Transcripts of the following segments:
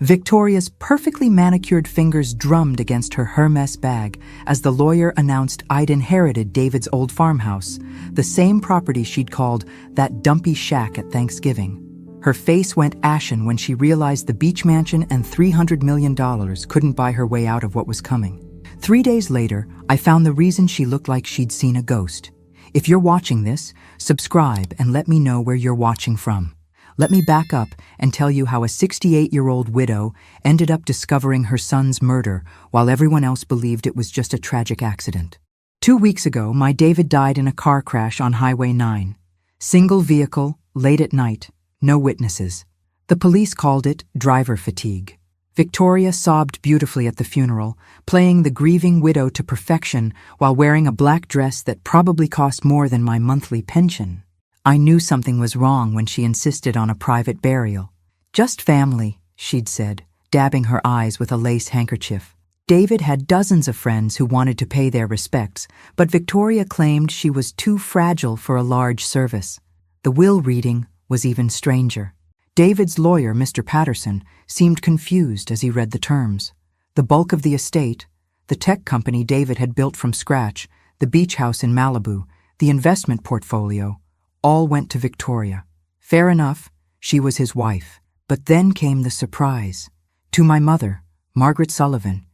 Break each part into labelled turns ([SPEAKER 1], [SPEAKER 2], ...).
[SPEAKER 1] Victoria's perfectly manicured fingers drummed against her Hermes bag as the lawyer announced I'd inherited David's old farmhouse, the same property she'd called that dumpy shack at Thanksgiving. Her face went ashen when she realized the beach mansion and $300 million couldn't buy her way out of what was coming. 3 days later, I found the reason she looked like she'd seen a ghost. If you're watching this, subscribe and let me know where you're watching from. Let me back up and tell you how a 68-year-old widow ended up discovering her son's murder while everyone else believed it was just a tragic accident. 2 weeks ago, my David died in a car crash on Highway 9. Single vehicle, late at night, no witnesses. The police called it driver fatigue. Victoria sobbed beautifully at the funeral, playing the grieving widow to perfection while wearing a black dress that probably cost more than my monthly pension. I knew something was wrong when she insisted on a private burial. Just family, she'd said, dabbing her eyes with a lace handkerchief. David had dozens of friends who wanted to pay their respects, but Victoria claimed she was too fragile for a large service. The will reading was even stranger. David's lawyer, Mr. Patterson, seemed confused as he read the terms. The bulk of the estate, the tech company David had built from scratch, the beach house in Malibu, the investment portfolio, all went to Victoria. Fair enough, she was his wife. But then came the surprise. To my mother, Margaret Sullivan.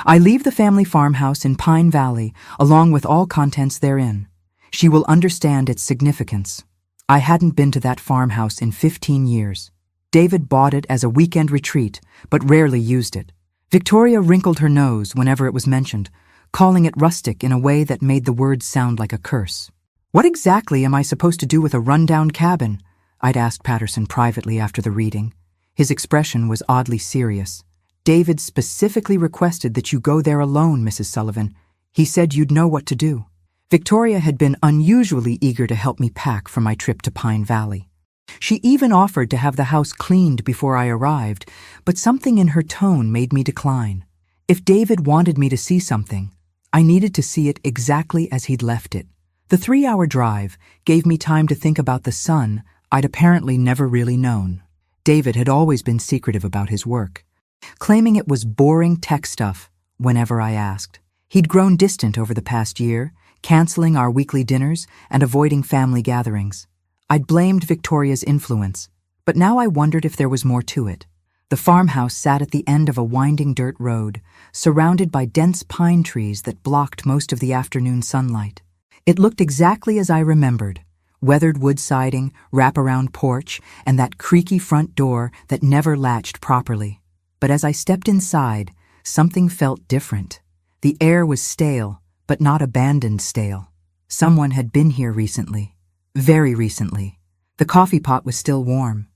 [SPEAKER 1] I leave the family farmhouse in Pine Valley, along with all contents therein. She will understand its significance. I hadn't been to that farmhouse in 15 years. David bought it as a weekend retreat, but rarely used it. Victoria wrinkled her nose whenever it was mentioned, calling it rustic in a way that made the words sound like a curse. What exactly am I supposed to do with a rundown cabin? I'd asked Patterson privately after the reading. His expression was oddly serious. David specifically requested that you go there alone, Mrs. Sullivan. He said you'd know what to do. Victoria had been unusually eager to help me pack for my trip to Pine Valley. She even offered to have the house cleaned before I arrived, but something in her tone made me decline. If David wanted me to see something, I needed to see it exactly as he'd left it. The 3-hour drive gave me time to think about the son I'd apparently never really known. David had always been secretive about his work, claiming it was boring tech stuff whenever I asked. He'd grown distant over the past year, canceling our weekly dinners and avoiding family gatherings. I'd blamed Victoria's influence, but now I wondered if there was more to it. The farmhouse sat at the end of a winding dirt road, surrounded by dense pine trees that blocked most of the afternoon sunlight. It looked exactly as I remembered: weathered wood siding, wraparound porch, and that creaky front door that never latched properly. But as I stepped inside, something felt different. The air was stale, but not abandoned stale. Someone had been here recently. Very recently. The coffee pot was still warm.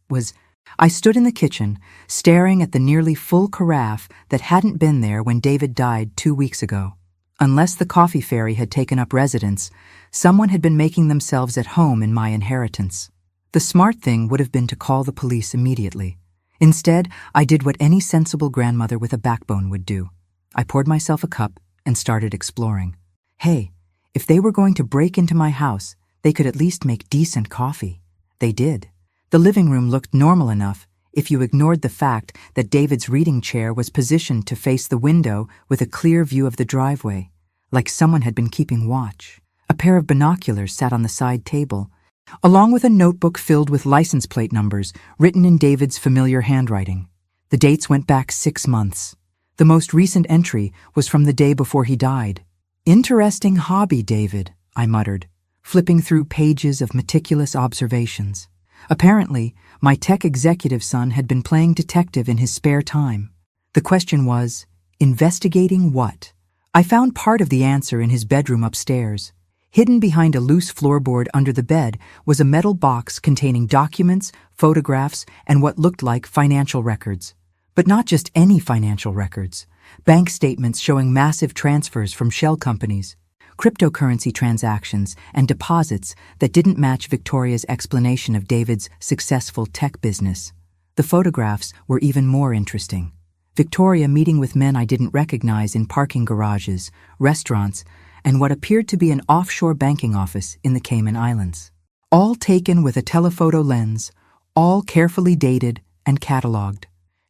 [SPEAKER 1] I stood in the kitchen, staring at the nearly full carafe that hadn't been there when David died 2 weeks ago. Unless the coffee fairy had taken up residence, someone had been making themselves at home in my inheritance. The smart thing would have been to call the police immediately. Instead, I did what any sensible grandmother with a backbone would do. I poured myself a cup and started exploring. Hey, if they were going to break into my house, they could at least make decent coffee. They did. The living room looked normal enough if you ignored the fact that David's reading chair was positioned to face the window with a clear view of the driveway, like someone had been keeping watch. A pair of binoculars sat on the side table, along with a notebook filled with license plate numbers written in David's familiar handwriting. The dates went back 6 months. The most recent entry was from the day before he died. Interesting hobby, David, I muttered, flipping through pages of meticulous observations. Apparently, my tech executive son had been playing detective in his spare time. The question was, investigating what? I found part of the answer in his bedroom upstairs. Hidden behind a loose floorboard under the bed was a metal box containing documents, photographs, and what looked like financial records. But not just any financial records. Bank statements showing massive transfers from shell companies, cryptocurrency transactions, and deposits that didn't match Victoria's explanation of David's successful tech business. The photographs were even more interesting. Victoria meeting with men I didn't recognize in parking garages, restaurants, and what appeared to be an offshore banking office in the Cayman Islands. All taken with a telephoto lens, all carefully dated and catalogued.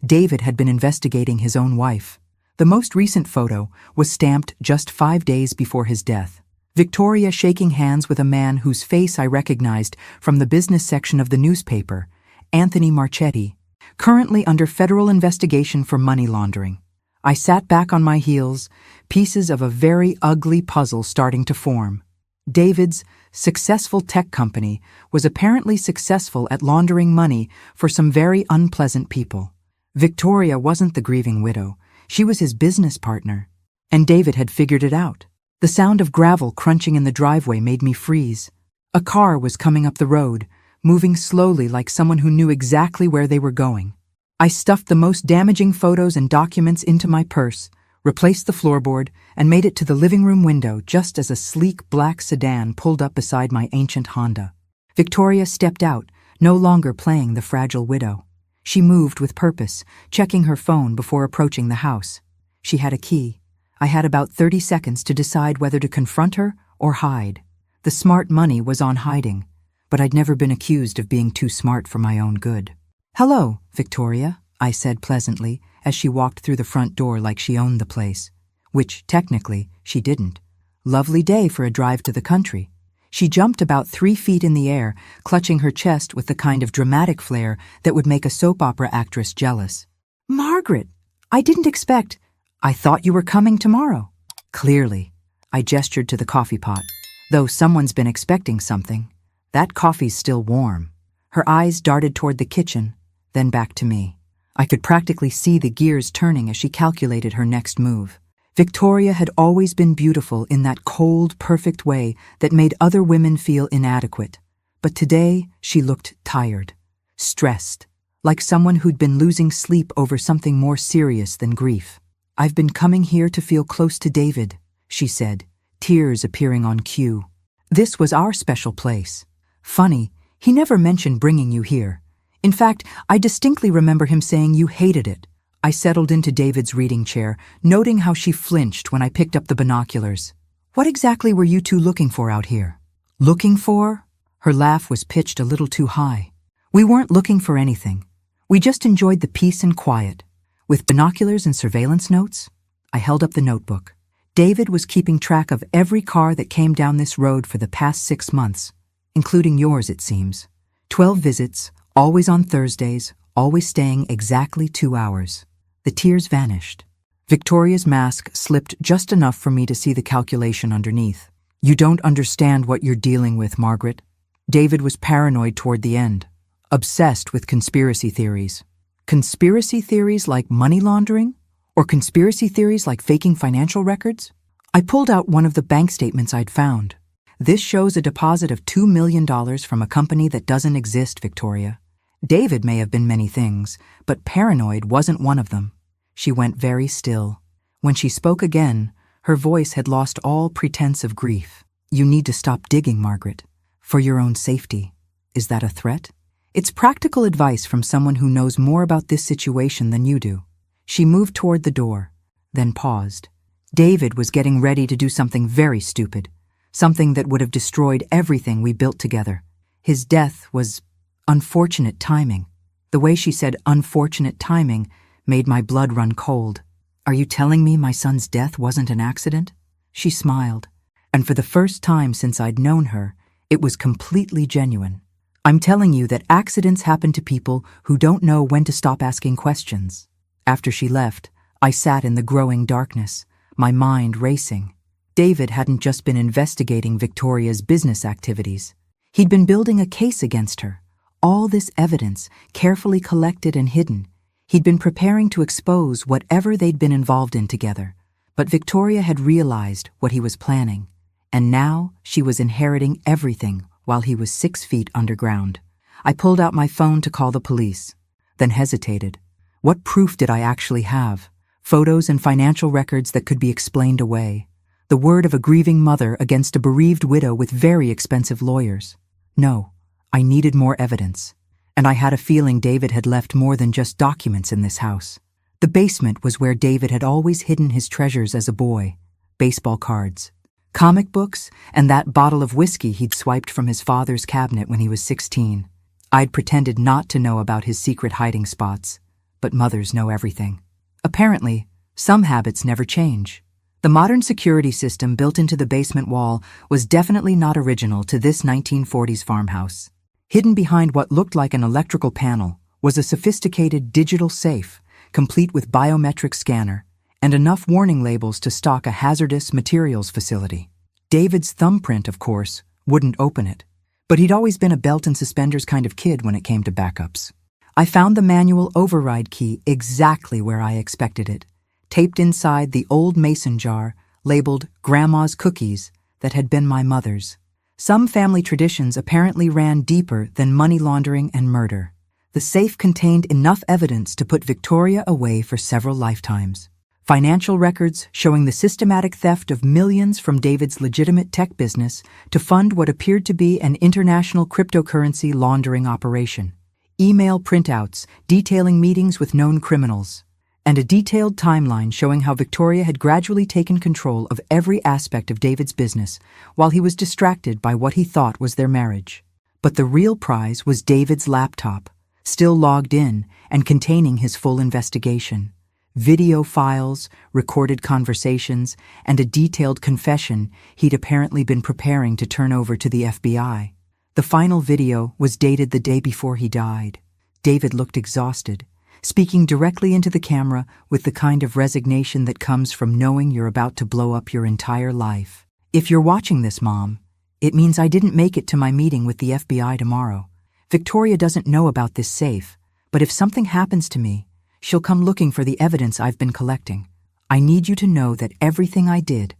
[SPEAKER 1] David had been investigating his own wife. The most recent photo was stamped just 5 days before his death. Victoria shaking hands with a man whose face I recognized from the business section of the newspaper, Anthony Marchetti, currently under federal investigation for money laundering. I sat back on my heels, pieces of a very ugly puzzle starting to form. David's successful tech company was apparently successful at laundering money for some very unpleasant people. Victoria wasn't the grieving widow, she was his business partner. And David had figured it out. The sound of gravel crunching in the driveway made me freeze. A car was coming up the road, moving slowly like someone who knew exactly where they were going. I stuffed the most damaging photos and documents into my purse, replaced the floorboard, and made it to the living room window just as a sleek black sedan pulled up beside my ancient Honda. Victoria stepped out, no longer playing the fragile widow. She moved with purpose, checking her phone before approaching the house. She had a key. I had about 30 seconds to decide whether to confront her or hide. The smart money was on hiding, but I'd never been accused of being too smart for my own good. "Hello, Victoria," I said pleasantly as she walked through the front door like she owned the place, which, technically, she didn't. Lovely day for a drive to the country. She jumped about 3 feet in the air, clutching her chest with the kind of dramatic flair that would make a soap opera actress jealous. "Margaret, I didn't expect... I thought you were coming tomorrow." "Clearly." I gestured to the coffee pot. "Though someone's been expecting something. That coffee's still warm." Her eyes darted toward the kitchen, then back to me. I could practically see the gears turning as she calculated her next move. Victoria had always been beautiful in that cold, perfect way that made other women feel inadequate. But today she looked tired, stressed, like someone who'd been losing sleep over something more serious than grief. "I've been coming here to feel close to David," she said, tears appearing on cue. "This was our special place. Funny, he never mentioned bringing you here. In fact, I distinctly remember him saying you hated it." I settled into David's reading chair, noting how she flinched when I picked up the binoculars. "What exactly were you two looking for out here?" "Looking for?" Her laugh was pitched a little too high. "We weren't looking for anything. We just enjoyed the peace and quiet." With binoculars and surveillance notes? I held up the notebook. David was keeping track of every car that came down this road for the past 6 months, including yours, it seems. 12 visits, always on Thursdays, always staying exactly 2 hours. The tears vanished. Victoria's mask slipped just enough for me to see the calculation underneath. "You don't understand what you're dealing with, Margaret." David was paranoid toward the end, obsessed with conspiracy theories. Conspiracy theories like money laundering? Or conspiracy theories like faking financial records? I pulled out one of the bank statements I'd found. "This shows a deposit of $2 million from a company that doesn't exist, Victoria." David may have been many things, but paranoid wasn't one of them. She went very still. When she spoke again, her voice had lost all pretense of grief. "You need to stop digging, Margaret. For your own safety." "Is that a threat?" "It's practical advice from someone who knows more about this situation than you do." She moved toward the door, then paused. David was getting ready to do something very stupid, something that would have destroyed everything we built together. His death was unfortunate timing. The way she said unfortunate timing made my blood run cold. "Are you telling me my son's death wasn't an accident?" She smiled, and for the first time since I'd known her, it was completely genuine. "I'm telling you that accidents happen to people who don't know when to stop asking questions." After she left, I sat in the growing darkness, my mind racing. David hadn't just been investigating Victoria's business activities. He'd been building a case against her. All this evidence, carefully collected and hidden. He'd been preparing to expose whatever they'd been involved in together. But Victoria had realized what he was planning, and now she was inheriting everything while he was 6 feet underground. I pulled out my phone to call the police, then hesitated. What proof did I actually have? Photos and financial records that could be explained away. The word of a grieving mother against a bereaved widow with very expensive lawyers. No, I needed more evidence. And I had a feeling David had left more than just documents in this house. The basement was where David had always hidden his treasures as a boy. Baseball cards, comic books, and that bottle of whiskey he'd swiped from his father's cabinet when he was 16. I'd pretended not to know about his secret hiding spots. but mothers know everything. Apparently, some habits never change. The modern security system built into the basement wall was definitely not original to this 1940s farmhouse. Hidden behind what looked like an electrical panel was a sophisticated digital safe, complete with biometric scanner, and enough warning labels to stock a hazardous materials facility. David's thumbprint, of course, wouldn't open it, but he'd always been a belt and suspenders kind of kid when it came to backups. I found the manual override key exactly where I expected it, taped inside the old mason jar labeled Grandma's Cookies that had been my mother's. Some family traditions apparently ran deeper than money laundering and murder. The safe contained enough evidence to put Victoria away for several lifetimes. Financial records showing the systematic theft of millions from David's legitimate tech business to fund what appeared to be an international cryptocurrency laundering operation. Email printouts detailing meetings with known criminals, and a detailed timeline showing how Victoria had gradually taken control of every aspect of David's business while he was distracted by what he thought was their marriage. But the real prize was David's laptop, still logged in and containing his full investigation. Video files, recorded conversations, and a detailed confession he'd apparently been preparing to turn over to the FBI. The final video was dated the day before he died. David looked exhausted, speaking directly into the camera with the kind of resignation that comes from knowing you're about to blow up your entire life. If you're watching this, Mom, it means I didn't make it to my meeting with the FBI tomorrow. Victoria doesn't know about this safe, but if something happens to me, she'll come looking for the evidence I've been collecting. I need you to know that everything I did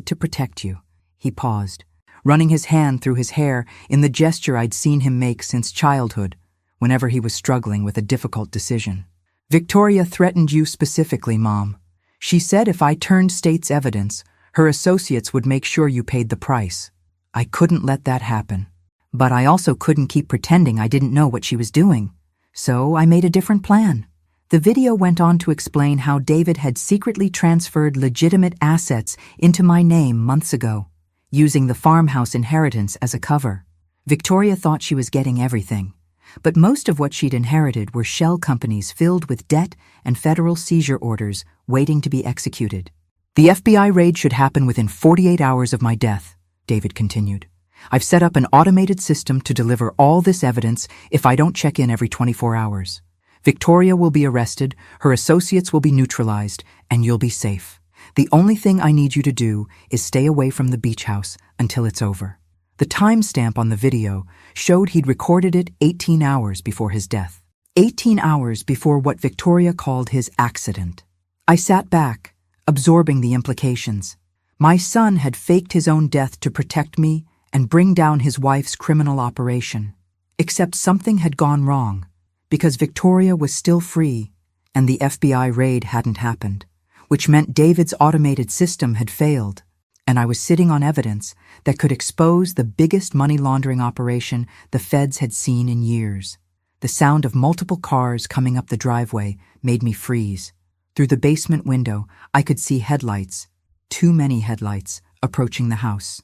[SPEAKER 1] to protect you. He paused, running his hand through his hair in the gesture I'd seen him make since childhood, whenever he was struggling with a difficult decision. Victoria threatened you specifically, Mom. She said if I turned state's evidence, her associates would make sure you paid the price. I couldn't let that happen. But I also couldn't keep pretending I didn't know what she was doing. So I made a different plan. The video went on to explain how David had secretly transferred legitimate assets into my name months ago, using the farmhouse inheritance as a cover. Victoria thought she was getting everything, but most of what she'd inherited were shell companies filled with debt and federal seizure orders waiting to be executed. The FBI raid should happen within 48 hours of my death, David continued. I've set up an automated system to deliver all this evidence if I don't check in every 24 hours. Victoria will be arrested, her associates will be neutralized, and you'll be safe. The only thing I need you to do is stay away from the beach house until it's over. The timestamp on the video showed he'd recorded it 18 hours before his death. 18 hours before what Victoria called his accident. I sat back, absorbing the implications. My son had faked his own death to protect me and bring down his wife's criminal operation. Except something had gone wrong, because Victoria was still free and the FBI raid hadn't happened, which meant David's automated system had failed, and I was sitting on evidence that could expose the biggest money laundering operation the feds had seen in years. The sound of multiple cars coming up the driveway made me freeze. Through the basement window, I could see headlights, too many headlights, approaching the house.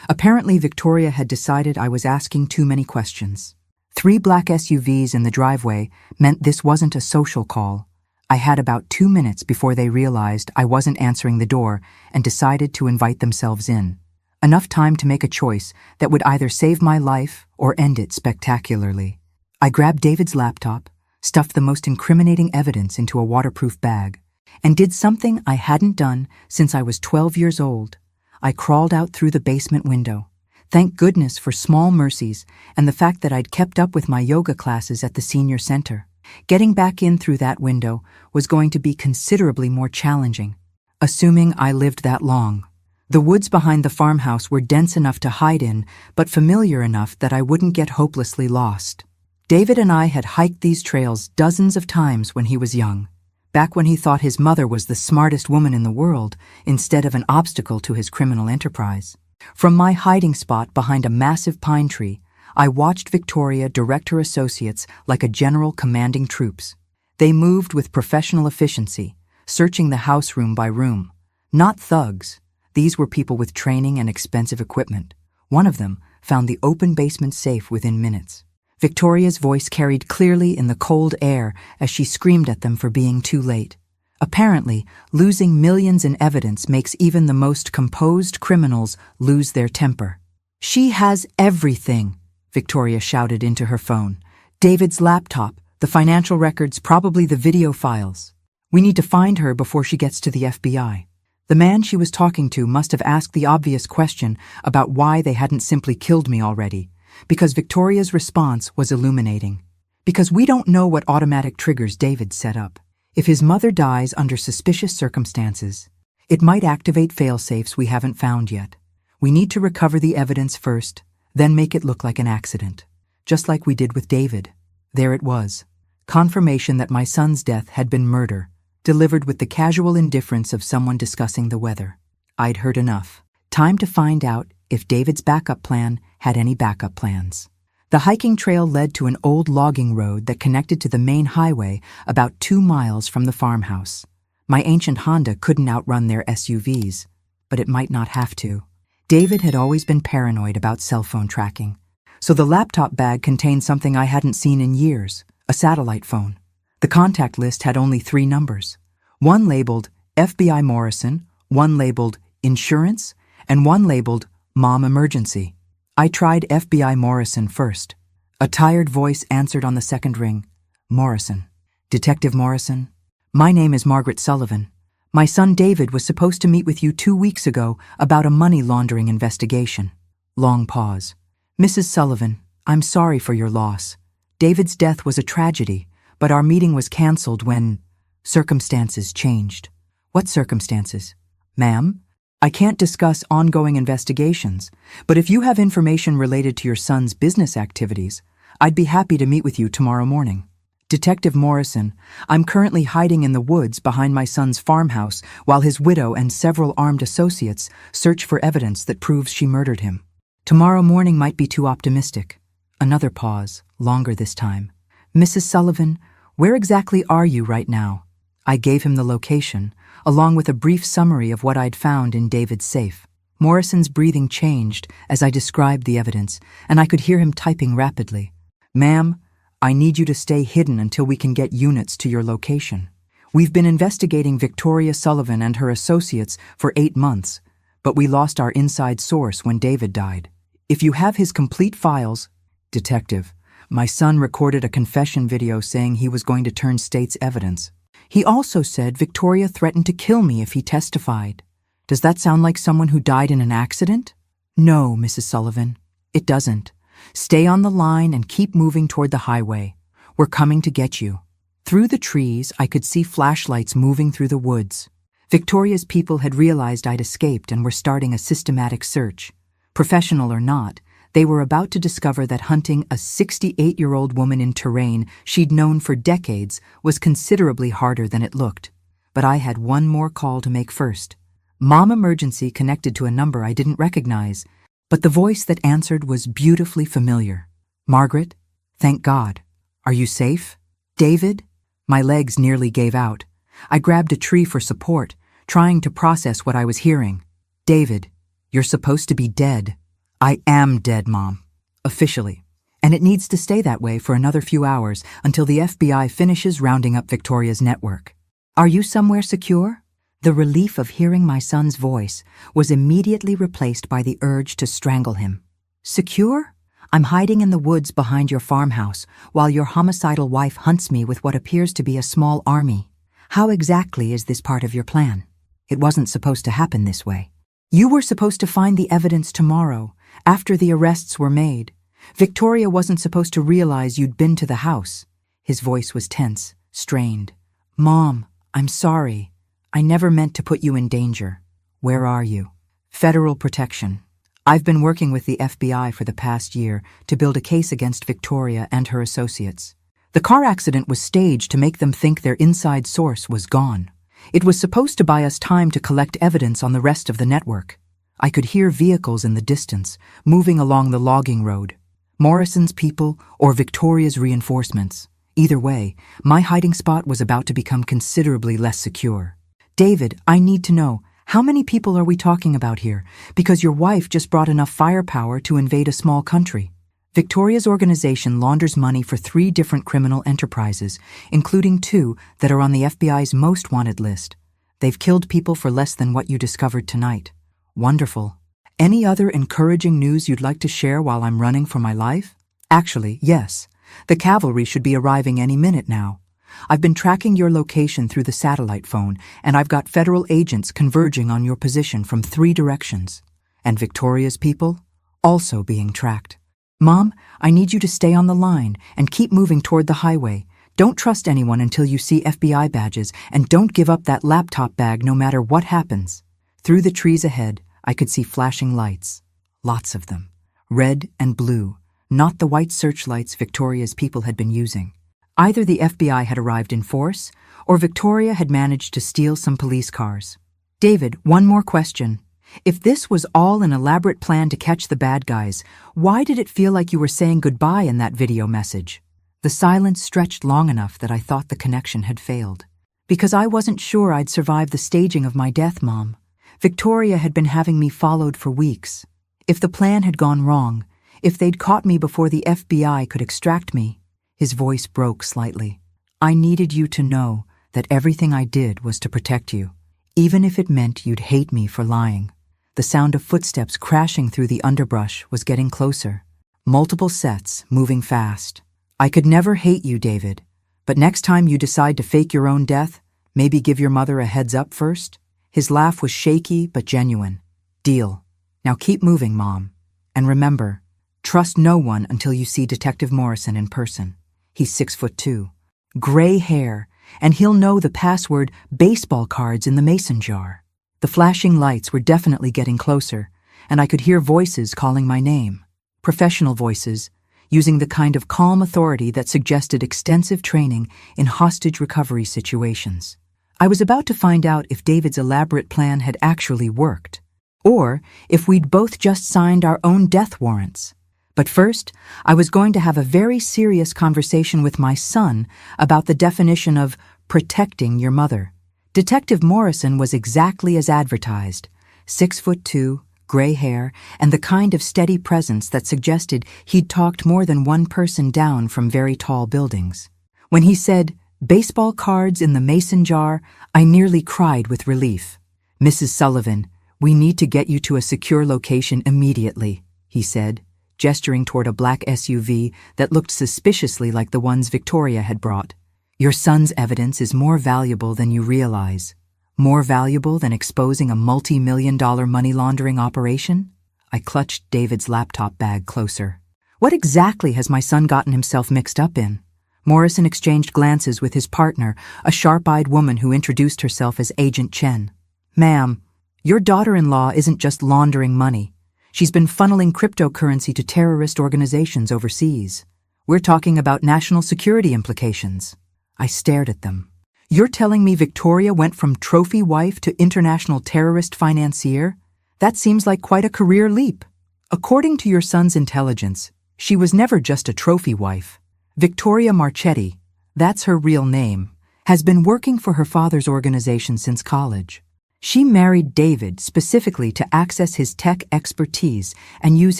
[SPEAKER 1] Apparently, Victoria had decided I was asking too many questions. 3 black SUVs in the driveway meant this wasn't a social call. I had about 2 minutes before they realized I wasn't answering the door and decided to invite themselves in. Enough time to make a choice that would either save my life or end it spectacularly. I grabbed David's laptop, stuffed the most incriminating evidence into a waterproof bag, and did something I hadn't done since I was 12 years old. I crawled out through the basement window. Thank goodness for small mercies and the fact that I'd kept up with my yoga classes at the senior center. Getting back in through that window was going to be considerably more challenging, assuming I lived that long. The woods behind the farmhouse were dense enough to hide in, but familiar enough that I wouldn't get hopelessly lost. David and I had hiked these trails dozens of times when he was young, back when he thought his mother was the smartest woman in the world instead of an obstacle to his criminal enterprise. From my hiding spot behind a massive pine tree, I watched Victoria direct her associates like a general commanding troops. They moved with professional efficiency, searching the house room by room. Not thugs. These were people with training and expensive equipment. One of them found the open basement safe within minutes. Victoria's voice carried clearly in the cold air as she screamed at them for being too late. Apparently, losing millions in evidence makes even the most composed criminals lose their temper. "She has everything," Victoria shouted into her phone. "David's laptop, the financial records, probably the video files. We need to find her before she gets to the FBI." The man she was talking to must have asked the obvious question about why they hadn't simply killed me already, because Victoria's response was illuminating. "Because we don't know what automatic triggers David set up. If his mother dies under suspicious circumstances, it might activate fail-safes we haven't found yet. We need to recover the evidence first, then make it look like an accident. Just like we did with David." There it was. Confirmation that my son's death had been murder, delivered with the casual indifference of someone discussing the weather. I'd heard enough. Time to find out if David's backup plan had any backup plans. The hiking trail led to an old logging road that connected to the main highway about 2 miles from the farmhouse. My ancient Honda couldn't outrun their SUVs, but it might not have to. David had always been paranoid about cell phone tracking, so the laptop bag contained something I hadn't seen in years, a satellite phone. The contact list had only 3 numbers, one labeled FBI Morrison, one labeled Insurance, and one labeled Mom Emergency. I tried FBI Morrison first. A tired voice answered on the second ring. "Morrison. Detective Morrison? My name is Margaret Sullivan. My son David was supposed to meet with you 2 weeks ago about a money laundering investigation." Long pause. "Mrs. Sullivan, I'm sorry for your loss. David's death was a tragedy, but our meeting was canceled when circumstances changed." "What circumstances?" "Ma'am, I can't discuss ongoing investigations, but if you have information related to your son's business activities, I'd be happy to meet with you tomorrow morning." "Detective Morrison, I'm currently hiding in the woods behind my son's farmhouse while his widow and several armed associates search for evidence that proves she murdered him." "Tomorrow morning might be too optimistic." Another pause, longer this time. "Mrs. Sullivan, where exactly are you right now?" I gave him the location, along with a brief summary of what I'd found in David's safe. Morrison's breathing changed as I described the evidence, and I could hear him typing rapidly. "Ma'am, I need you to stay hidden until we can get units to your location. We've been investigating Victoria Sullivan and her associates for 8 months, but we lost our inside source when David died. If you have his complete files..." "Detective, my son recorded a confession video saying he was going to turn state's evidence. He also said Victoria threatened to kill me if he testified. Does that sound like someone who died in an accident?" "No, Mrs. Sullivan, it doesn't. Stay on the line and keep moving toward the highway. We're coming to get you." Through the trees, I could see flashlights moving through the woods. Victoria's people had realized I'd escaped and were starting a systematic search. Professional or not, they were about to discover that hunting a 68-year-old woman in terrain she'd known for decades was considerably harder than it looked. But I had one more call to make first. Mom Emergency connected to a number I didn't recognize, but the voice that answered was beautifully familiar. "Margaret, thank God. Are you safe? David?" My legs nearly gave out. I grabbed a tree for support, trying to process what I was hearing. "David, you're supposed to be dead." "I am dead, Mom. Officially. And it needs to stay that way for another few hours until the FBI finishes rounding up Victoria's network." "Are you somewhere secure?" The relief of hearing my son's voice was immediately replaced by the urge to strangle him. "Secure? I'm hiding in the woods behind your farmhouse while your homicidal wife hunts me with what appears to be a small army. How exactly is this part of your plan? It wasn't supposed to happen this way. You were supposed to find the evidence tomorrow, after the arrests were made. Victoria wasn't supposed to realize you'd been to the house." His voice was tense, strained. "Mom, I'm sorry. I never meant to put you in danger. Where are you?" "Federal protection. I've been working with the FBI for the past year to build a case against Victoria and her associates. The car accident was staged to make them think their inside source was gone. It was supposed to buy us time to collect evidence on the rest of the network. I could hear vehicles in the distance, moving along the logging road. Morrison's people or Victoria's reinforcements. Either way, my hiding spot was about to become considerably less secure. "David, I need to know, how many people are we talking about here? Because your wife just brought enough firepower to invade a small country." Victoria's organization launders money for 3 different criminal enterprises, including 2 that are on the FBI's most wanted list. They've killed people for less than what you discovered tonight. Wonderful. Any other encouraging news you'd like to share while I'm running for my life? Actually, yes. The cavalry should be arriving any minute now. I've been tracking your location through the satellite phone, and I've got federal agents converging on your position from 3 directions. And Victoria's people? Also being tracked. Mom, I need you to stay on the line and keep moving toward the highway. Don't trust anyone until you see FBI badges, and don't give up that laptop bag no matter what happens. Through the trees ahead, I could see flashing lights. Lots of them. Red and blue, not the white searchlights Victoria's people had been using. Either the FBI had arrived in force, or Victoria had managed to steal some police cars. David, one more question. If this was all an elaborate plan to catch the bad guys, why did it feel like you were saying goodbye in that video message? The silence stretched long enough that I thought the connection had failed. Because I wasn't sure I'd survive the staging of my death, Mom. Victoria had been having me followed for weeks. If the plan had gone wrong, if they'd caught me before the FBI could extract me. His voice broke slightly. I needed you to know that everything I did was to protect you, even if it meant you'd hate me for lying. The sound of footsteps crashing through the underbrush was getting closer. Multiple sets, moving fast. I could never hate you, David, but next time you decide to fake your own death, maybe give your mother a heads up first? His laugh was shaky but genuine. Deal. Now keep moving, Mom. And remember, trust no one until you see Detective Morrison in person. He's 6'2", gray hair, and he'll know the password baseball cards in the mason jar. The flashing lights were definitely getting closer, and I could hear voices calling my name. Professional voices, using the kind of calm authority that suggested extensive training in hostage recovery situations. I was about to find out if David's elaborate plan had actually worked, or if we'd both just signed our own death warrants. But first, I was going to have a very serious conversation with my son about the definition of protecting your mother. Detective Morrison was exactly as advertised, 6'2", gray hair, and the kind of steady presence that suggested he'd talked more than one person down from very tall buildings. When he said, baseball cards in the mason jar, I nearly cried with relief. Mrs. Sullivan, we need to get you to a secure location immediately, he said, gesturing toward a black SUV that looked suspiciously like the ones Victoria had brought. Your son's evidence is more valuable than you realize. More valuable than exposing a multi-million-dollar money laundering operation? I clutched David's laptop bag closer. What exactly has my son gotten himself mixed up in? Morrison exchanged glances with his partner, a sharp-eyed woman who introduced herself as Agent Chen. Ma'am, your daughter-in-law isn't just laundering money. She's been funneling cryptocurrency to terrorist organizations overseas. We're talking about national security implications. I stared at them. You're telling me Victoria went from trophy wife to international terrorist financier? That seems like quite a career leap. According to your son's intelligence, she was never just a trophy wife. Victoria Marchetti, that's her real name, has been working for her father's organization since college. She married David specifically to access his tech expertise and use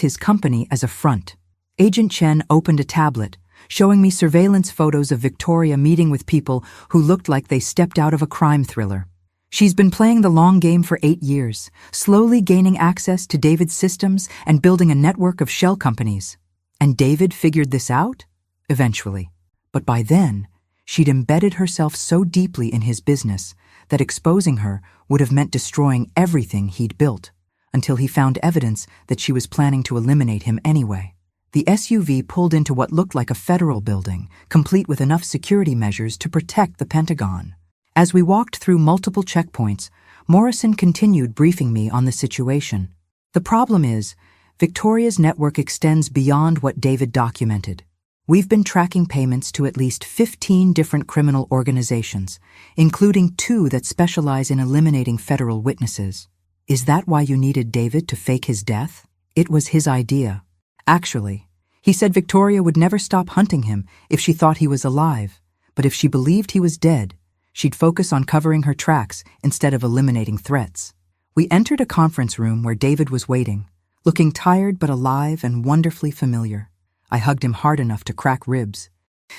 [SPEAKER 1] his company as a front. Agent Chen opened a tablet, showing me surveillance photos of Victoria meeting with people who looked like they stepped out of a crime thriller. She's been playing the long game for 8 years, slowly gaining access to David's systems and building a network of shell companies. And David figured this out? Eventually. But by then, she'd embedded herself so deeply in his business that exposing her would have meant destroying everything he'd built, until he found evidence that she was planning to eliminate him anyway. The SUV pulled into what looked like a federal building, complete with enough security measures to protect the Pentagon. As we walked through multiple checkpoints, Morrison continued briefing me on the situation. The problem is, Victoria's network extends beyond what David documented. We've been tracking payments to at least 15 different criminal organizations, including 2 that specialize in eliminating federal witnesses. Is that why you needed David to fake his death? It was his idea. Actually, he said Victoria would never stop hunting him if she thought he was alive, but if she believed he was dead, she'd focus on covering her tracks instead of eliminating threats. We entered a conference room where David was waiting, looking tired but alive and wonderfully familiar. I hugged him hard enough to crack ribs,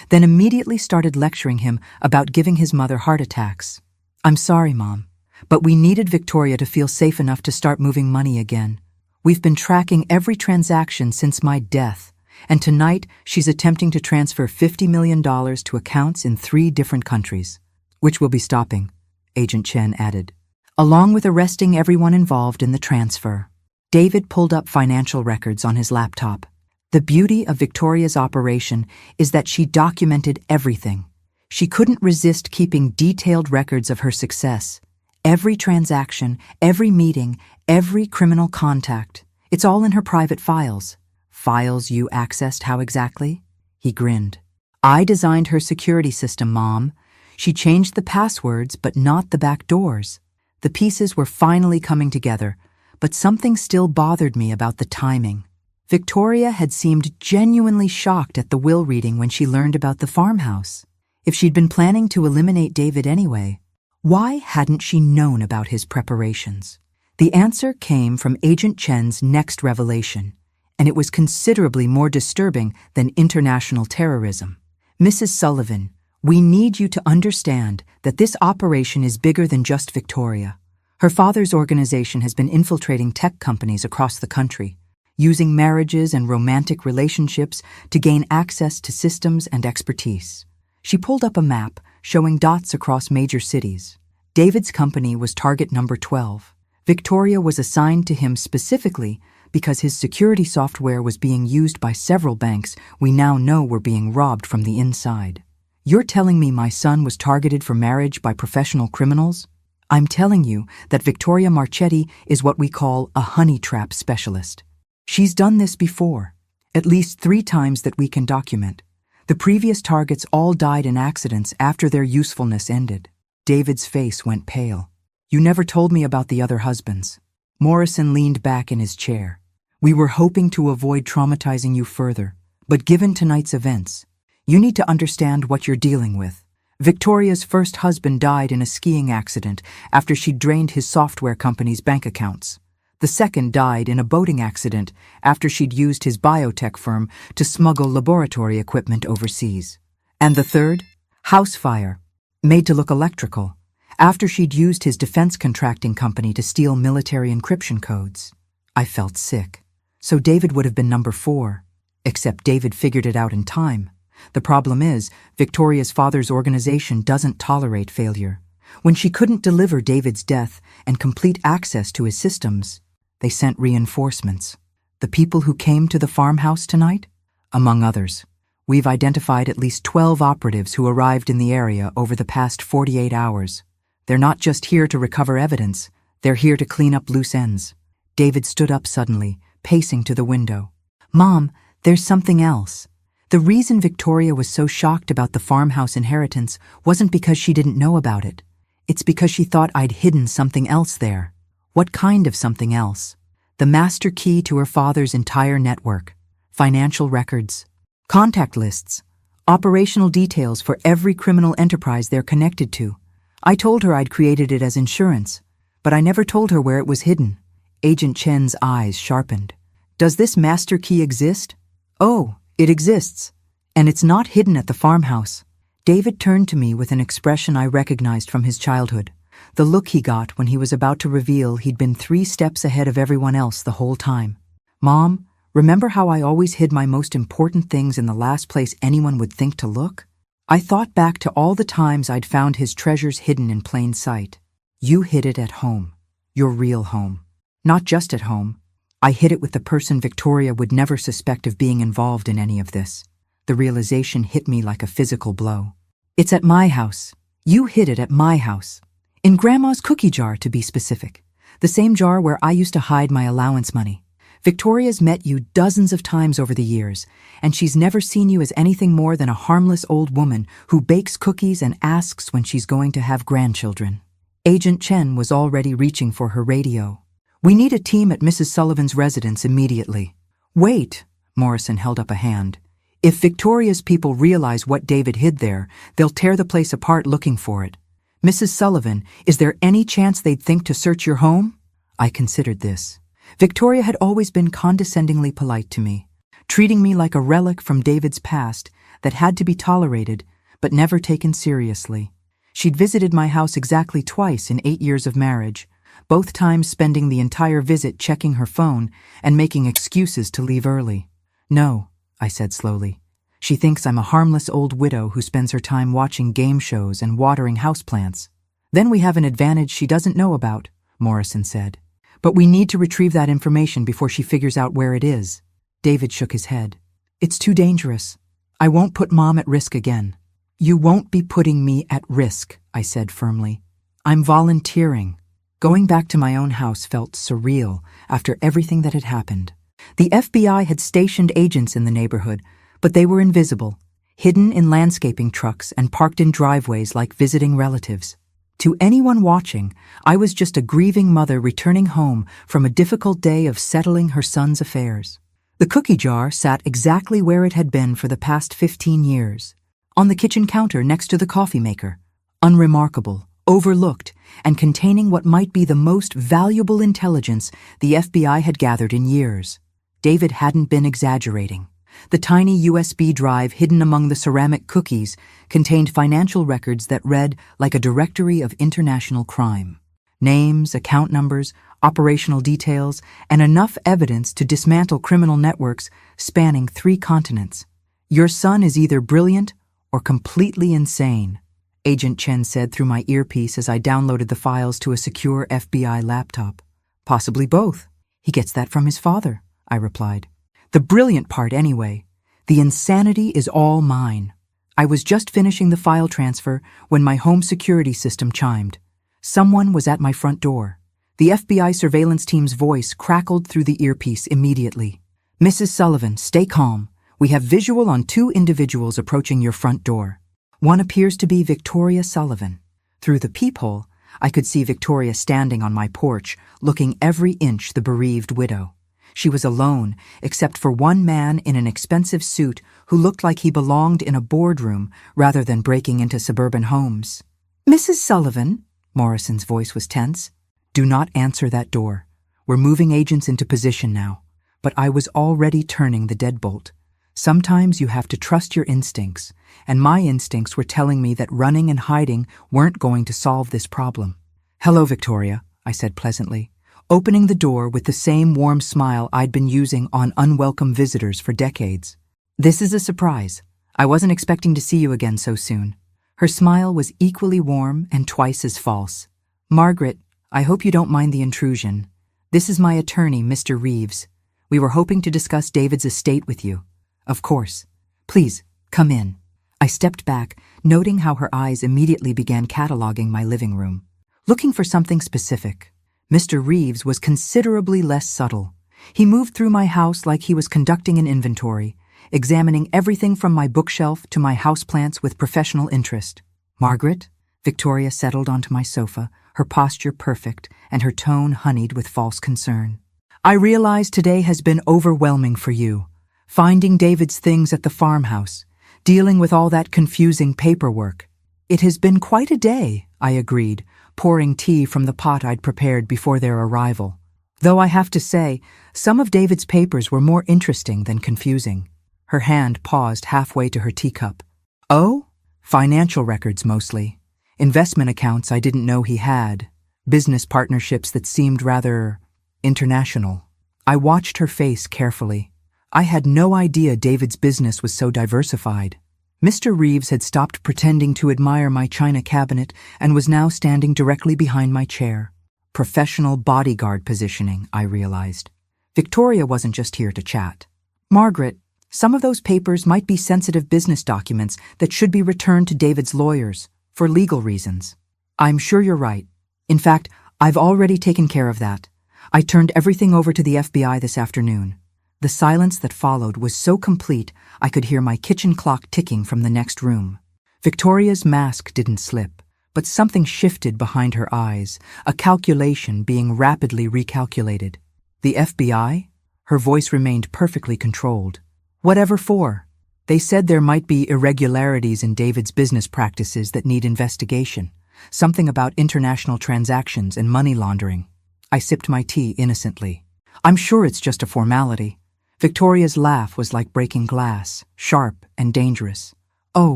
[SPEAKER 1] then immediately started lecturing him about giving his mother heart attacks. "I'm sorry, Mom, but we needed Victoria to feel safe enough to start moving money again. We've been tracking every transaction since my death, and tonight she's attempting to transfer $50 million to accounts in 3 different countries, which we'll be stopping," Agent Chen added, along with arresting everyone involved in the transfer. David pulled up financial records on his laptop. The beauty of Victoria's operation is that she documented everything. She couldn't resist keeping detailed records of her success. Every transaction, every meeting, every criminal contact. It's all in her private files. "Files you accessed how exactly?" He grinned. "I designed her security system, Mom. She changed the passwords, but not the back doors." The pieces were finally coming together, but something still bothered me about the timing. Victoria had seemed genuinely shocked at the will reading when she learned about the farmhouse. If she'd been planning to eliminate David anyway, why hadn't she known about his preparations? The answer came from Agent Chen's next revelation, and it was considerably more disturbing than international terrorism. "Mrs. Sullivan, we need you to understand that this operation is bigger than just Victoria. Her father's organization has been infiltrating tech companies across the country, using marriages and romantic relationships to gain access to systems and expertise." She pulled up a map showing dots across major cities. David's company was target number 12. Victoria was assigned to him specifically because his security software was being used by several banks we now know were being robbed from the inside. "You're telling me my son was targeted for marriage by professional criminals? I'm telling you that Victoria Marchetti is what we call a honey trap specialist. She's done this before, at least 3 times that we can document. The previous targets all died in accidents after their usefulness ended." David's face went pale. "You never told me about the other husbands." Morrison leaned back in his chair. "We were hoping to avoid traumatizing you further, but given tonight's events, you need to understand what you're dealing with. Victoria's first husband died in a skiing accident after she drained his software company's bank accounts. The second died in a boating accident after she'd used his biotech firm to smuggle laboratory equipment overseas. And the third? House fire, made to look electrical, after she'd used his defense contracting company to steal military encryption codes." I felt sick. So David would have been number 4, except David figured it out in time. The problem is, Victoria's father's organization doesn't tolerate failure. When she couldn't deliver David's death and complete access to his systems, they sent reinforcements. The people who came to the farmhouse tonight? Among others. We've identified at least 12 operatives who arrived in the area over the past 48 hours. They're not just here to recover evidence, they're here to clean up loose ends. David stood up suddenly, pacing to the window. "Mom, there's something else. The reason Victoria was so shocked about the farmhouse inheritance wasn't because she didn't know about it. It's because she thought I'd hidden something else there." "What kind of something else?" "The master key to her father's entire network. Financial records, contact lists, operational details for every criminal enterprise they're connected to. I told her I'd created it as insurance, but I never told her where it was hidden." Agent Chen's eyes sharpened. "Does this master key exist?" "Oh, it exists. And it's not hidden at the farmhouse." David turned to me with an expression I recognized from his childhood. The look he got when he was about to reveal he'd been 3 steps ahead of everyone else the whole time. "Mom, remember how I always hid my most important things in the last place anyone would think to look?" I thought back to all the times I'd found his treasures hidden in plain sight. "You hid it at home. Your real home. Not just at home. I hid it with the person Victoria would never suspect of being involved in any of this." The realization hit me like a physical blow. "It's at my house. You hid it at my house. In Grandma's cookie jar, to be specific. The same jar where I used to hide my allowance money. Victoria's met you dozens of times over the years, and she's never seen you as anything more than a harmless old woman who bakes cookies and asks when she's going to have grandchildren." Agent Chen was already reaching for her radio. "We need a team at Mrs. Sullivan's residence immediately." "Wait," Morrison held up a hand. "If Victoria's people realize what David hid there, they'll tear the place apart looking for it. Mrs. Sullivan, is there any chance they'd think to search your home?" I considered this. Victoria had always been condescendingly polite to me. treating me like a relic from David's past that had to be tolerated but never taken seriously. She'd visited my house exactly twice in 8 years of marriage, both times spending the entire visit checking her phone and making excuses to leave early. "No," I said slowly. "She thinks I'm a harmless old widow who spends her time watching game shows and watering houseplants. Then we have an advantage she doesn't know about," Morrison said. "But we need to retrieve that information before she figures out where it is." David shook his head. "It's too dangerous. I won't put Mom at risk again." "You won't be putting me at risk," I said firmly. "I'm volunteering." Going back to my own house felt surreal after everything that had happened. The FBI had stationed agents in the neighborhood, but they were invisible, hidden in landscaping trucks and parked in driveways like visiting relatives. To anyone watching, I was just a grieving mother returning home from a difficult day of settling her son's affairs. The cookie jar sat exactly where it had been for the past 15 years, on the kitchen counter next to the coffee maker, unremarkable, overlooked, and containing what might be the most valuable intelligence the FBI had gathered in years. David hadn't been exaggerating. The tiny USB drive hidden among the ceramic cookies contained financial records that read like a directory of international crime. Names, account numbers, operational details, and enough evidence to dismantle criminal networks spanning 3 continents. "Your son is either brilliant or completely insane," Agent Chen said through my earpiece as I downloaded the files to a secure FBI laptop. "Possibly both. He gets that from his father," I replied. "The brilliant part anyway. The insanity is all mine." I was just finishing the file transfer when my home security system chimed. Someone was at my front door. The FBI surveillance team's voice crackled through the earpiece immediately. "Mrs. Sullivan, stay calm. We have visual on 2 individuals approaching your front door. One appears to be Victoria Sullivan." Through the peephole, I could see Victoria standing on my porch, looking every inch the bereaved widow. She was alone, except for one man in an expensive suit who looked like he belonged in a boardroom rather than breaking into suburban homes. "Mrs. Sullivan," Morrison's voice was tense, "do not answer that door. We're moving agents into position now." But I was already turning the deadbolt. Sometimes you have to trust your instincts, and my instincts were telling me that running and hiding weren't going to solve this problem. "Hello, Victoria," I said pleasantly, opening the door with the same warm smile I'd been using on unwelcome visitors for decades. "This is a surprise. I wasn't expecting to see you again so soon." Her smile was equally warm and twice as false. "Margaret, I hope you don't mind the intrusion. This is my attorney, Mr. Reeves. We were hoping to discuss David's estate with you." "Of course. Please, come in." I stepped back, noting how her eyes immediately began cataloging my living room, looking for something specific. Mr. Reeves was considerably less subtle. He moved through my house like he was conducting an inventory, examining everything from my bookshelf to my houseplants with professional interest. "Margaret?" Victoria settled onto my sofa, her posture perfect and her tone honeyed with false concern. "I realize today has been overwhelming for you. Finding David's things at the farmhouse, dealing with all that confusing paperwork." "It has been quite a day," I agreed, pouring tea from the pot I'd prepared before their arrival. Though I have to say, some of David's papers were more interesting than confusing. Her hand paused halfway to her teacup. "Oh? Financial records mostly. Investment accounts I didn't know he had. Business partnerships that seemed rather international." I watched her face carefully. I had no idea David's business was so diversified. Mr. Reeves had stopped pretending to admire my china cabinet and was now standing directly behind my chair. Professional bodyguard positioning, I realized. Victoria wasn't just here to chat. "Margaret, some of those papers might be sensitive business documents that should be returned to David's lawyers, for legal reasons." "I'm sure you're right. In fact, I've already taken care of that. I turned everything over to the FBI this afternoon." The silence that followed was so complete I could hear my kitchen clock ticking from the next room. Victoria's mask didn't slip, but something shifted behind her eyes, a calculation being rapidly recalculated. "The FBI?" Her voice remained perfectly controlled. "Whatever for? They said there might be irregularities in David's business practices that need investigation. Something about international transactions and money laundering." I sipped my tea innocently. "I'm sure it's just a formality." Victoria's laugh was like breaking glass, sharp and dangerous. "Oh,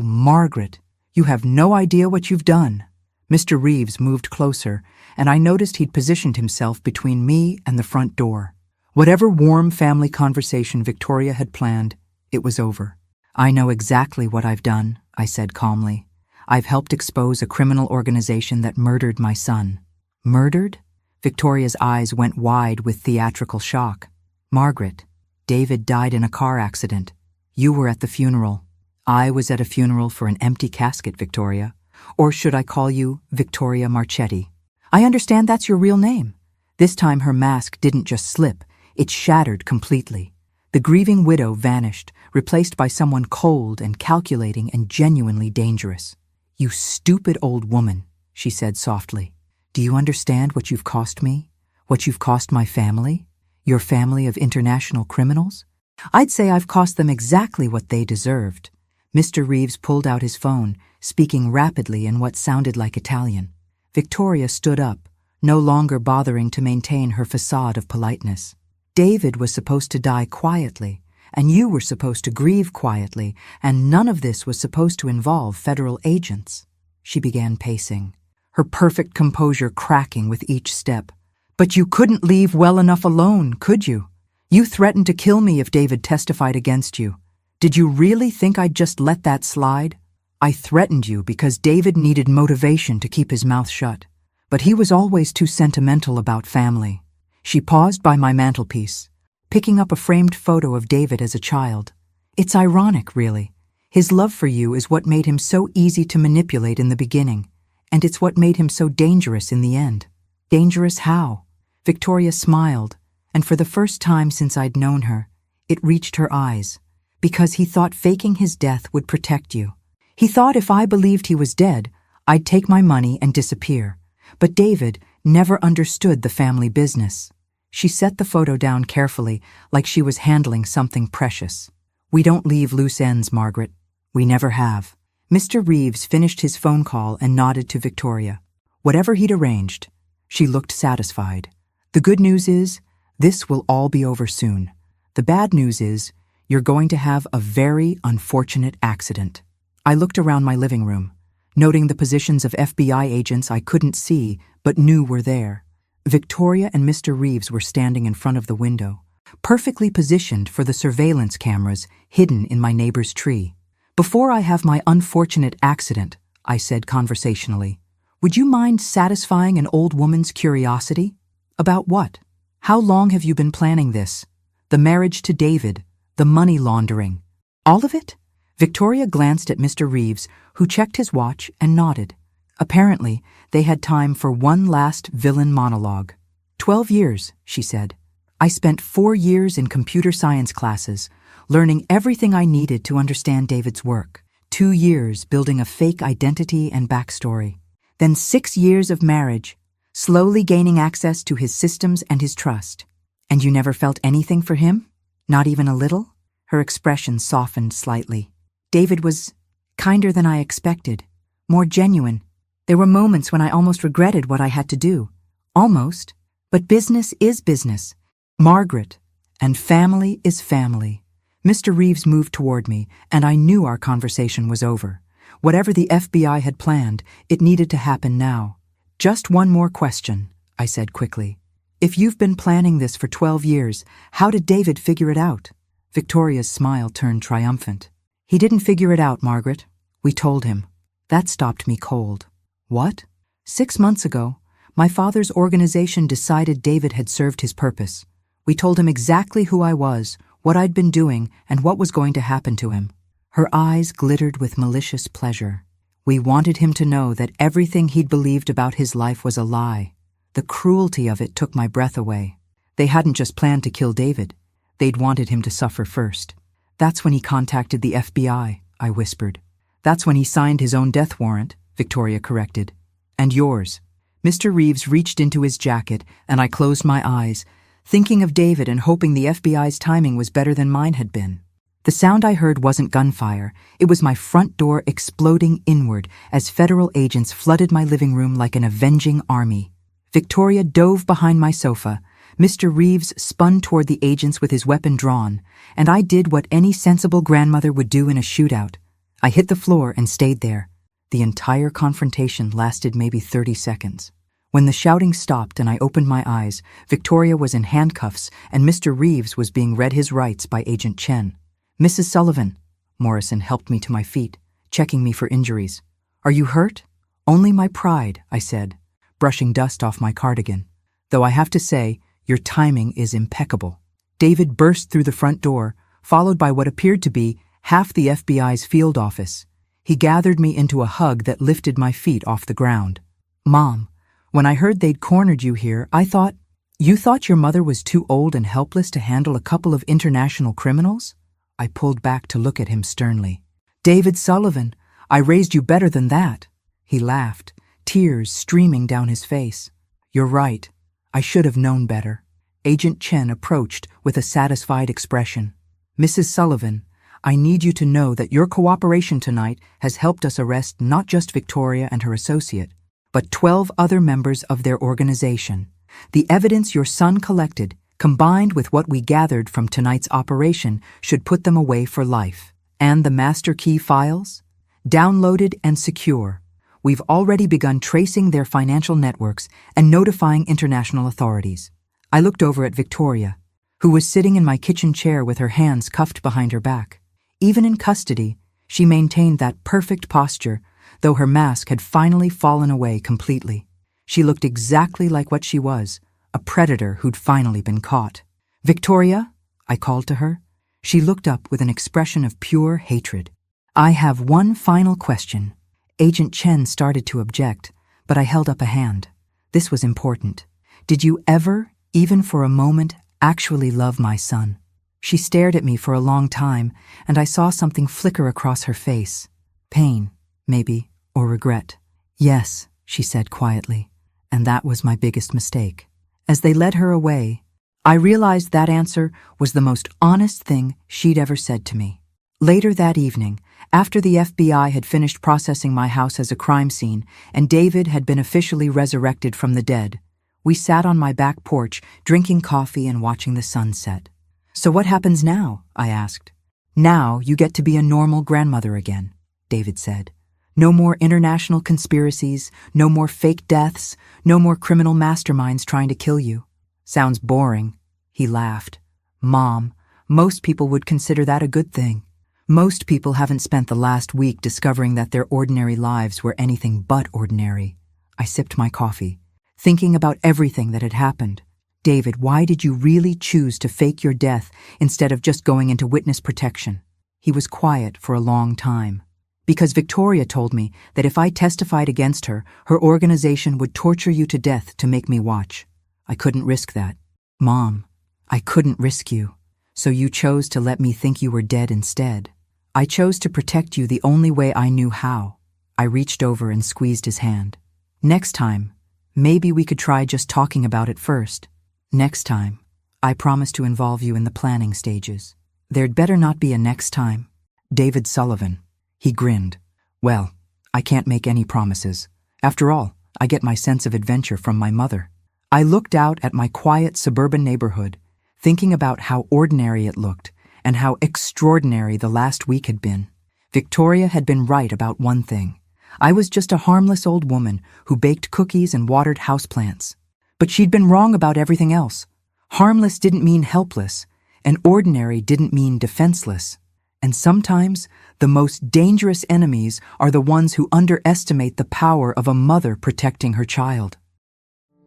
[SPEAKER 1] Margaret, you have no idea what you've done." Mr. Reeves moved closer, and I noticed he'd positioned himself between me and the front door. Whatever warm family conversation Victoria had planned, it was over. "I know exactly what I've done," I said calmly. "I've helped expose a criminal organization that murdered my son." "Murdered?" Victoria's eyes went wide with theatrical shock. "Margaret, David died in a car accident. You were at the funeral." "I was at a funeral for an empty casket, Victoria. Or should I call you Victoria Marchetti?" "I understand that's your real name." This time her mask didn't just slip, it shattered completely. The grieving widow vanished, replaced by someone cold and calculating and genuinely dangerous. "You stupid old woman," she said softly. "Do you understand what you've cost me? What you've cost my family? Your family of international criminals? I'd say I've cost them exactly what they deserved." Mr. Reeves pulled out his phone, speaking rapidly in what sounded like Italian. Victoria stood up, no longer bothering to maintain her facade of politeness. "David was supposed to die quietly, and you were supposed to grieve quietly, and none of this was supposed to involve federal agents." She began pacing, her perfect composure cracking with each step. "But you couldn't leave well enough alone, could you? You threatened to kill me if David testified against you. Did you really think I'd just let that slide? I threatened you because David needed motivation to keep his mouth shut, but he was always too sentimental about family." She paused by my mantelpiece, picking up a framed photo of David as a child. "It's ironic, really. His love for you is what made him so easy to manipulate in the beginning, and it's what made him so dangerous in the end." "Dangerous how?" Victoria smiled, and for the first time since I'd known her, it reached her eyes. "Because he thought faking his death would protect you. He thought if I believed he was dead, I'd take my money and disappear. But David never understood the family business." She set the photo down carefully, like she was handling something precious. "We don't leave loose ends, Margaret. We never have." Mr. Reeves finished his phone call and nodded to Victoria. "Whatever he'd arranged." She looked satisfied. "The good news is, this will all be over soon. The bad news is, you're going to have a very unfortunate accident." I looked around my living room, noting the positions of FBI agents I couldn't see but knew were there. Victoria and Mr. Reeves were standing in front of the window, perfectly positioned for the surveillance cameras hidden in my neighbor's tree. "Before I have my unfortunate accident," I said conversationally, "would you mind satisfying an old woman's curiosity?" "About what? How long have you been planning this? The marriage to David, the money laundering. All of it?" Victoria glanced at Mr. Reeves, who checked his watch and nodded. Apparently, they had time for one last villain monologue. 12 years, she said. "I spent 4 years in computer science classes, learning everything I needed to understand David's work. 2 years building a fake identity and backstory. Then 6 years of marriage, slowly gaining access to his systems and his trust. And you never felt anything for him? Not even a little?" Her expression softened slightly. "David was kinder than I expected, more genuine. There were moments when I almost regretted what I had to do. Almost. But business is business, Margaret, and family is family." Mr. Reeves moved toward me, and I knew our conversation was over. Whatever the FBI had planned, it needed to happen now. "Just one more question," I said quickly. "If you've been planning this for 12 years, how did David figure it out?" Victoria's smile turned triumphant. "He didn't figure it out, Margaret. We told him." That stopped me cold. "What?" 6 months ago, my father's organization decided David had served his purpose. We told him exactly who I was, what I'd been doing, and what was going to happen to him." Her eyes glittered with malicious pleasure. "We wanted him to know that everything he'd believed about his life was a lie. The cruelty of it took my breath away. They hadn't just planned to kill David. They'd wanted him to suffer first. That's when he contacted the FBI," I whispered. "That's when he signed his own death warrant," Victoria corrected. "And yours." Mr. Reeves reached into his jacket, and I closed my eyes, thinking of David and hoping the FBI's timing was better than mine had been. The sound I heard wasn't gunfire. It was my front door exploding inward as federal agents flooded my living room like an avenging army. Victoria dove behind my sofa, Mr. Reeves spun toward the agents with his weapon drawn, and I did what any sensible grandmother would do in a shootout. I hit the floor and stayed there. The entire confrontation lasted maybe 30 seconds. When the shouting stopped and I opened my eyes, Victoria was in handcuffs and Mr. Reeves was being read his rights by Agent Chen. "Mrs. Sullivan," Morrison helped me to my feet, checking me for injuries. "Are you hurt?" "Only my pride," I said, brushing dust off my cardigan. "Though I have to say, your timing is impeccable." David burst through the front door, followed by what appeared to be half the FBI's field office. He gathered me into a hug that lifted my feet off the ground. "Mom, when I heard they'd cornered you here, I thought, you thought your mother was too old and helpless to handle a couple of international criminals?" I pulled back to look at him sternly. "David Sullivan, I raised you better than that." He laughed, tears streaming down his face. "You're right. I should have known better." Agent Chen approached with a satisfied expression. "Mrs. Sullivan, I need you to know that your cooperation tonight has helped us arrest not just Victoria and her associate, but 12 other members of their organization. The evidence your son collected, combined with what we gathered from tonight's operation, should put them away for life. And the master key files? Downloaded and secure. We've already begun tracing their financial networks and notifying international authorities." I looked over at Victoria, who was sitting in my kitchen chair with her hands cuffed behind her back. Even in custody, she maintained that perfect posture, though her mask had finally fallen away completely. She looked exactly like what she was, a predator who'd finally been caught. "Victoria," I called to her. She looked up with an expression of pure hatred. "I have one final question." Agent Chen started to object, but I held up a hand. This was important. "Did you ever, even for a moment, actually love my son?" She stared at me for a long time, and I saw something flicker across her face. Pain, maybe, or regret. "Yes," she said quietly, "and that was my biggest mistake." As they led her away, I realized that answer was the most honest thing she'd ever said to me. Later that evening, after the FBI had finished processing my house as a crime scene and David had been officially resurrected from the dead, we sat on my back porch drinking coffee and watching the sunset. "So what happens now?" I asked. "Now you get to be a normal grandmother again," David said. "No more international conspiracies, no more fake deaths, no more criminal masterminds trying to kill you." "Sounds boring." He laughed. "Mom, most people would consider that a good thing. Most people haven't spent the last week discovering that their ordinary lives were anything but ordinary." I sipped my coffee, thinking about everything that had happened. "David, why did you really choose to fake your death instead of just going into witness protection?" He was quiet for a long time. "Because Victoria told me that if I testified against her, her organization would torture you to death to make me watch. I couldn't risk that." "Mom, I couldn't risk you. So you chose to let me think you were dead instead." "I chose to protect you the only way I knew how." I reached over and squeezed his hand. "Next time, maybe we could try just talking about it first." "Next time, I promise to involve you in the planning stages." "There'd better not be a next time." "David Sullivan." He grinned. "Well, I can't make any promises. After all, I get my sense of adventure from my mother." I looked out at my quiet suburban neighborhood, thinking about how ordinary it looked and how extraordinary the last week had been. Victoria had been right about one thing. I was just a harmless old woman who baked cookies and watered houseplants. But she'd been wrong about everything else. Harmless didn't mean helpless, and ordinary didn't mean defenseless. And sometimes, the most dangerous enemies are the ones who underestimate the power of a mother protecting her child.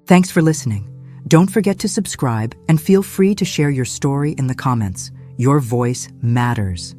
[SPEAKER 1] Thanks for listening. Don't forget to subscribe and feel free to share your story in the comments. Your voice matters.